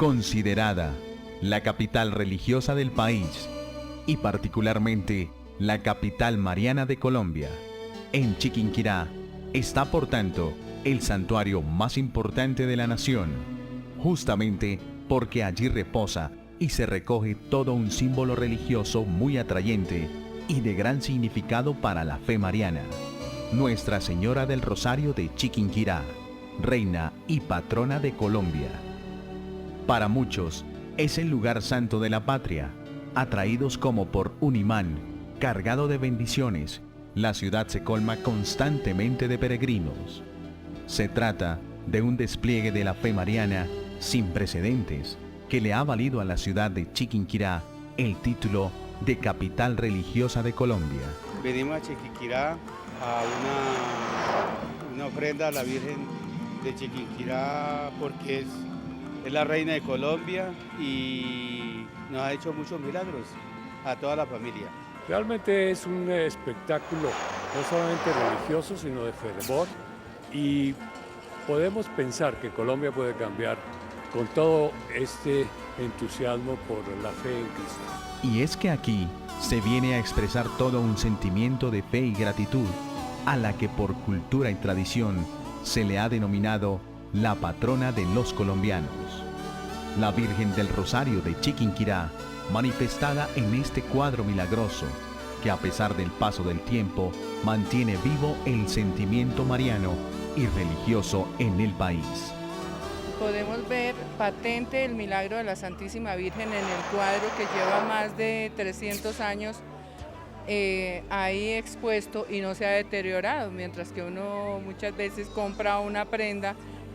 considerada la capital religiosa del país y particularmente la capital mariana de Colombia. En Chiquinquirá está por tanto el santuario más importante de la nación, justamente porque allí reposa y se recoge todo un símbolo religioso muy atrayente y de gran significado para la fe mariana. Nuestra Señora del Rosario de Chiquinquirá, reina y patrona de Colombia. Para muchos, es el lugar santo de la patria, atraídos como por un imán, cargado de bendiciones. La ciudad se colma constantemente de peregrinos. Se trata de un despliegue de la fe mariana sin precedentes, que le ha valido a la ciudad de Chiquinquirá el título de capital religiosa de Colombia. Venimos a Chiquinquirá a una ofrenda a la Virgen de Chiquinquirá porque es la reina de Colombia y nos ha hecho muchos milagros a toda la familia. Realmente es un espectáculo no solamente religioso, sino de fervor, y podemos pensar que Colombia puede cambiar con todo este entusiasmo por la fe en Cristo. Y es que aquí se viene a expresar todo un sentimiento de fe y gratitud, a la que por cultura y tradición se le ha denominado la patrona de los colombianos. La Virgen del Rosario de Chiquinquirá, manifestada en este cuadro milagroso, que a pesar del paso del tiempo, mantiene vivo el sentimiento mariano y religioso en el país. Podemos ver patente el milagro de la Santísima Virgen en el cuadro que lleva más de 300 años ahí expuesto y no se ha deteriorado, mientras que uno muchas veces compra una prenda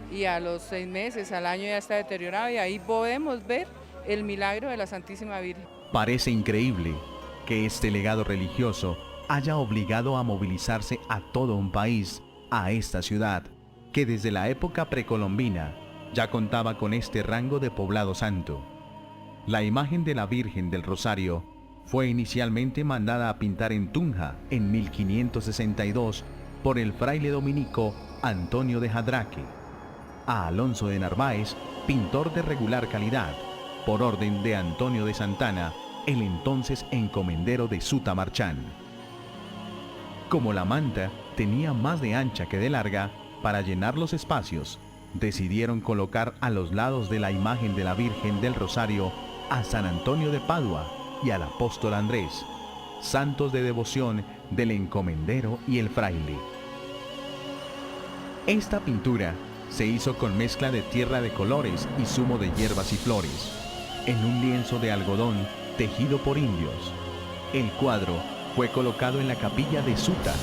y a los 6 meses, al año ya está deteriorado, y ahí podemos ver el milagro de la Santísima Virgen. Parece increíble que este legado religioso haya obligado a movilizarse a todo un país, a esta ciudad, que desde la época precolombina ya contaba con este rango de poblado santo. La imagen de la Virgen del Rosario fue inicialmente mandada a pintar en Tunja en 1562 por el fraile dominico Antonio de Jadraque, a Alonso de Narváez, pintor de regular calidad, por orden de Antonio de Santana, el entonces encomendero de Sutamarchán. Como la manta tenía más de ancha que de larga, para llenar los espacios, decidieron colocar a los lados de la imagen de la Virgen del Rosario a San Antonio de Padua y al apóstol Andrés, santos de devoción del encomendero y el fraile. Esta pintura se hizo con mezcla de tierra de colores y zumo de hierbas y flores, en un lienzo de algodón tejido por indios. El cuadro fue colocado en la capilla de Suta,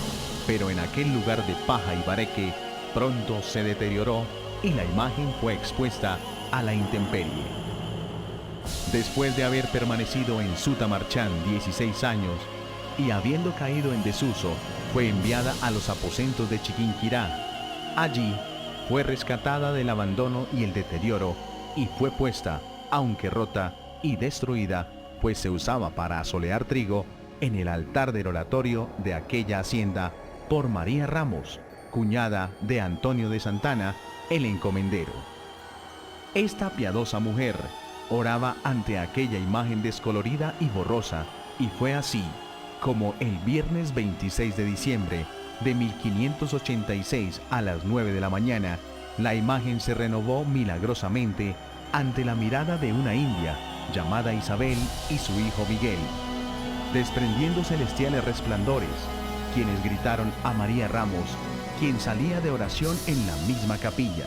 pero en aquel lugar de paja y bareque pronto se deterioró y la imagen fue expuesta a la intemperie. Después de haber permanecido en Sutamarchán 16 años y habiendo caído en desuso, fue enviada a los aposentos de Chiquinquirá. Allí fue rescatada del abandono y el deterioro y fue puesta, aunque rota y destruida, pues se usaba para asolear trigo, en el altar del oratorio de aquella hacienda por María Ramos, cuñada de Antonio de Santana, el encomendero. Esta piadosa mujer oraba ante aquella imagen descolorida y borrosa, y fue así como el viernes 26 de diciembre de 1586 a las 9 de la mañana, la imagen se renovó milagrosamente ante la mirada de una india llamada Isabel y su hijo Miguel, desprendiendo celestiales resplandores, quienes gritaron a María Ramos, quien salía de oración en la misma capilla,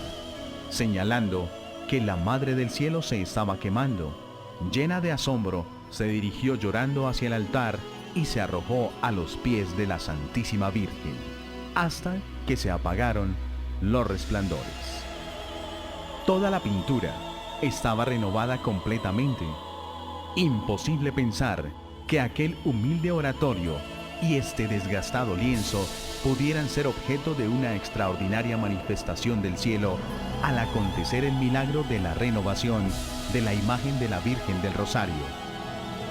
señalando que la Madre del Cielo se estaba quemando. Llena de asombro, se dirigió llorando hacia el altar y se arrojó a los pies de la Santísima Virgen, hasta que se apagaron los resplandores. Toda la pintura estaba renovada completamente. Imposible pensar que aquel humilde oratorio y este desgastado lienzo pudieran ser objeto de una extraordinaria manifestación del cielo al acontecer el milagro de la renovación de la imagen de la Virgen del Rosario.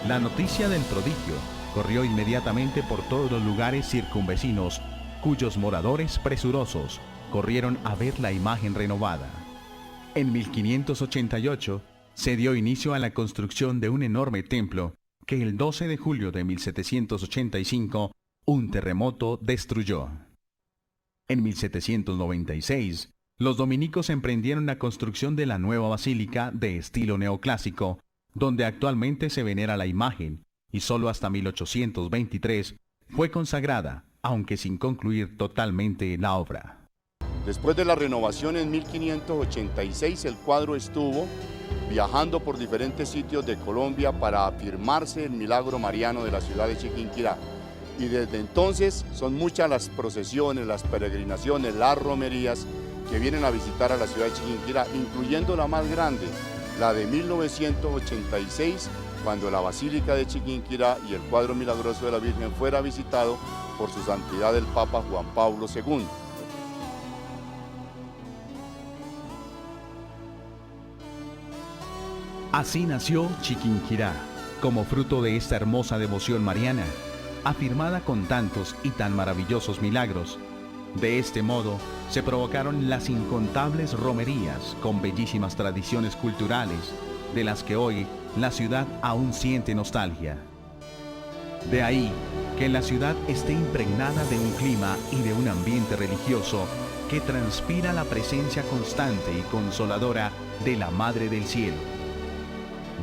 La noticia del prodigio corrió inmediatamente por todos los lugares circunvecinos, cuyos moradores presurosos corrieron a ver la imagen renovada. En 1588, se dio inicio a la construcción de un enorme templo que el 12 de julio de 1785 un terremoto destruyó. En 1796, los dominicos emprendieron la construcción de la nueva basílica de estilo neoclásico, donde actualmente se venera la imagen, y solo hasta 1823 fue consagrada, aunque sin concluir totalmente la obra. Después de la renovación en 1586, el cuadro estuvo viajando por diferentes sitios de Colombia para afirmarse el milagro mariano de la ciudad de Chiquinquirá. Y desde entonces son muchas las procesiones, las peregrinaciones, las romerías que vienen a visitar a la ciudad de Chiquinquirá, incluyendo la más grande, la de 1986, cuando la Basílica de Chiquinquirá y el cuadro milagroso de la Virgen fuera visitado por su santidad el Papa Juan Pablo II. Así nació Chiquinquirá, como fruto de esta hermosa devoción mariana, afirmada con tantos y tan maravillosos milagros. De este modo, se provocaron las incontables romerías con bellísimas tradiciones culturales, de las que hoy la ciudad aún siente nostalgia. De ahí que la ciudad esté impregnada de un clima y de un ambiente religioso que transpira la presencia constante y consoladora de la Madre del Cielo.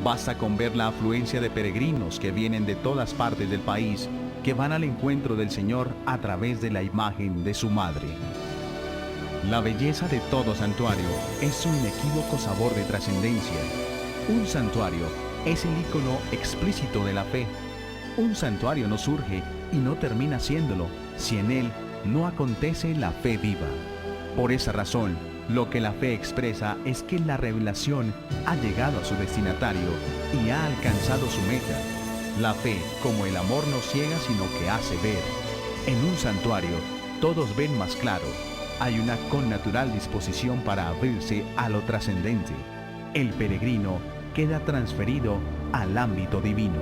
Basta con ver la afluencia de peregrinos que vienen de todas partes del país, que van al encuentro del Señor a través de la imagen de su Madre. La belleza de todo santuario es un inequívoco sabor de trascendencia. Un santuario es el ícono explícito de la fe. Un santuario no surge y no termina siéndolo si en él no acontece la fe viva. Por esa razón, lo que la fe expresa es que la revelación ha llegado a su destinatario y ha alcanzado su meta. La fe, como el amor, no ciega sino que hace ver. En un santuario, todos ven más claro. Hay una connatural disposición para abrirse a lo trascendente. El peregrino queda transferido al ámbito divino.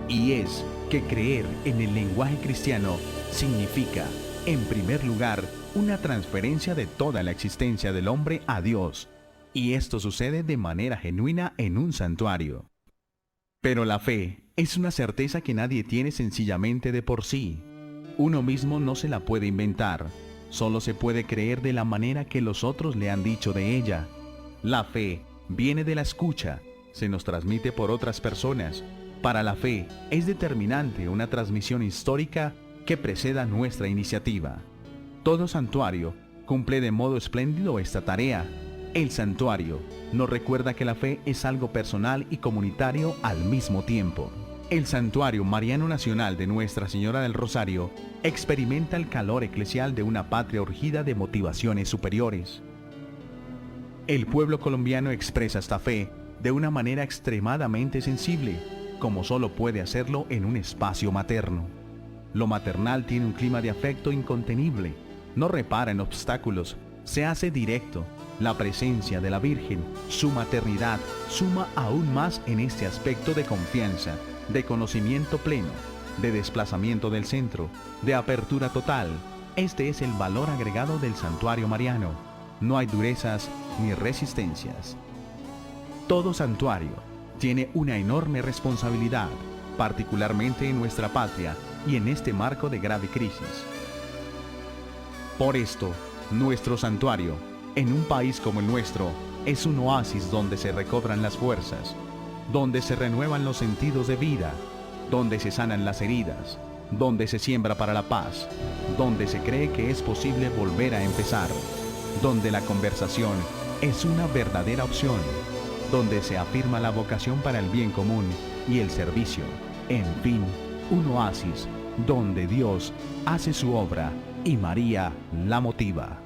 Y es que creer en el lenguaje cristiano significa, en primer lugar, una transferencia de toda la existencia del hombre a Dios. Y esto sucede de manera genuina en un santuario. Pero la fe es una certeza que nadie tiene sencillamente de por sí. Uno mismo no se la puede inventar, solo se puede creer de la manera que los otros le han dicho de ella. La fe viene de la escucha, se nos transmite por otras personas. Para la fe es determinante una transmisión histórica que preceda nuestra iniciativa. Todo santuario cumple de modo espléndido esta tarea. El santuario nos recuerda que la fe es algo personal y comunitario al mismo tiempo. El Santuario Mariano Nacional de Nuestra Señora del Rosario experimenta el calor eclesial de una patria urgida de motivaciones superiores. El pueblo colombiano expresa esta fe de una manera extremadamente sensible, como solo puede hacerlo en un espacio materno. Lo maternal tiene un clima de afecto incontenible, no repara en obstáculos, se hace directo. La presencia de la Virgen, su maternidad, suma aún más en este aspecto de confianza, de conocimiento pleno, de desplazamiento del centro, de apertura total. Este es el valor agregado del santuario mariano. No hay durezas ni resistencias. Todo santuario tiene una enorme responsabilidad, particularmente en nuestra patria y en este marco de grave crisis. Por esto, nuestro santuario, en un país como el nuestro, es un oasis donde se recobran las fuerzas, donde se renuevan los sentidos de vida, donde se sanan las heridas, donde se siembra para la paz, donde se cree que es posible volver a empezar, donde la conversación es una verdadera opción, donde se afirma la vocación para el bien común y el servicio. En fin, un oasis donde Dios hace su obra y María la motiva.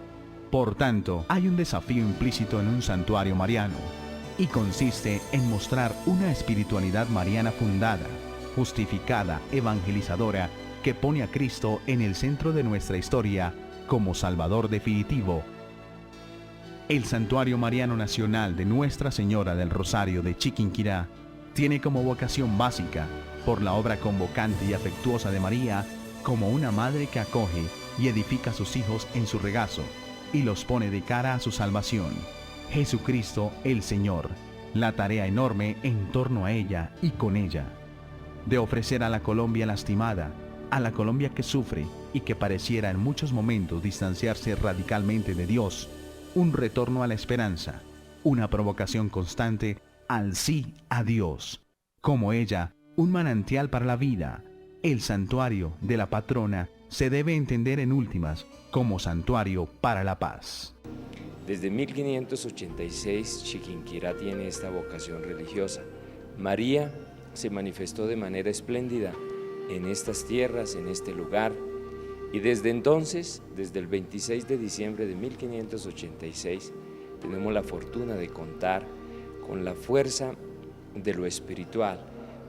Por tanto, hay un desafío implícito en un santuario mariano, y consiste en mostrar una espiritualidad mariana fundada, justificada, evangelizadora, que pone a Cristo en el centro de nuestra historia como Salvador definitivo. El Santuario Mariano Nacional de Nuestra Señora del Rosario de Chiquinquirá tiene como vocación básica, por la obra convocante y afectuosa de María, como una madre que acoge y edifica a sus hijos en su regazo y los pone de cara a su salvación. Jesucristo el Señor, la tarea enorme en torno a ella y con ella, de ofrecer a la Colombia lastimada, a la Colombia que sufre y que pareciera en muchos momentos distanciarse radicalmente de Dios, un retorno a la esperanza, una provocación constante al sí a Dios. Como ella, un manantial para la vida, el santuario de la patrona se debe entender en últimas como santuario para la paz. Desde 1586 Chiquinquirá tiene esta vocación religiosa. María se manifestó de manera espléndida en estas tierras, en este lugar, y desde entonces, desde el 26 de diciembre de 1586, tenemos la fortuna de contar con la fuerza de lo espiritual,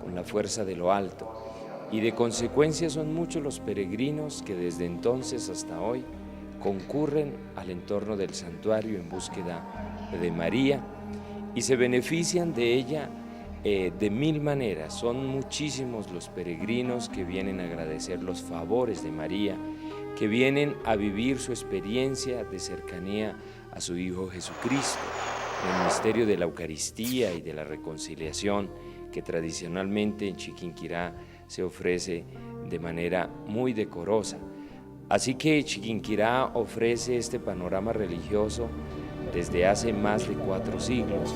con la fuerza de lo alto, y de consecuencia son muchos los peregrinos que desde entonces hasta hoy concurren al entorno del santuario en búsqueda de María y se benefician de ella de mil maneras. Son muchísimos los peregrinos que vienen a agradecer los favores de María, que vienen a vivir su experiencia de cercanía a su Hijo Jesucristo, el misterio de la Eucaristía y de la reconciliación que tradicionalmente en Chiquinquirá se ofrece de manera muy decorosa. Así que Chiquinquirá ofrece este panorama religioso desde hace más de 4 siglos.